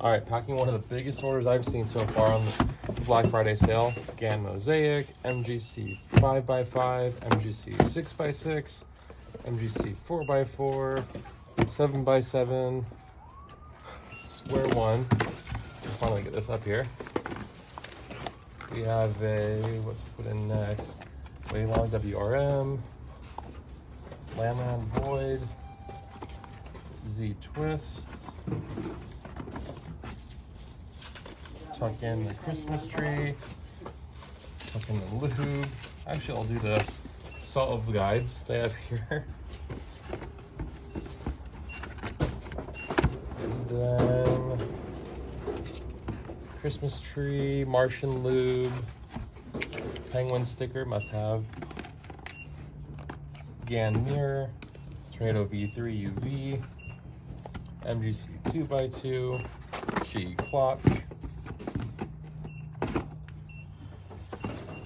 All right, packing one of the biggest orders I've seen so far on the Black Friday sale. GAN Mosaic, MGC 5x5, MGC 6x6, MGC 4x4, 7x7, square one. Finally get this up here. We have a, what to put in next? Waylon WRM, Lamb Void, Z Twist. Tuck in the Christmas tree. Tuck in the lube. Actually, I'll do the salt of guides they have here. And then Christmas tree, Martian lube, penguin sticker, must have. GAN mirror, Tornado V3 UV, MGC 2x2, Qi clock,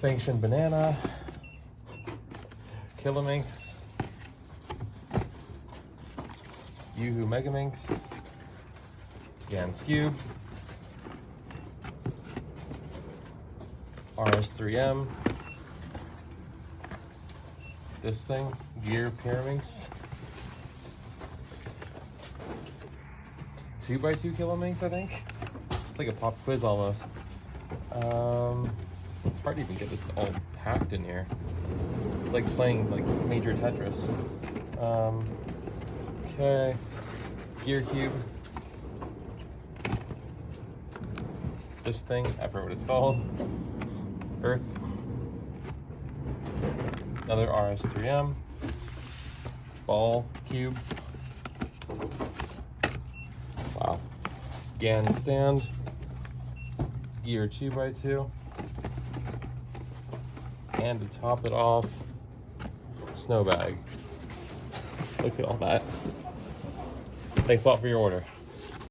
Fengshen banana, Killaminx, Yoo-Hoo Megaminx, GAN Cube, RS3M, this thing, Gear Pyraminx, 2x2 Killaminx, I think. It's like a pop quiz almost. It's hard to even get this all packed in here. It's like playing like Major Tetris. Okay, Gear Cube. This thing, I forget what it's called. Earth. Another RS3M. Ball Cube. Wow. GAN stand. Gear 2x2. And to top it off, snow bag. Look at all that. Thanks a lot for your order.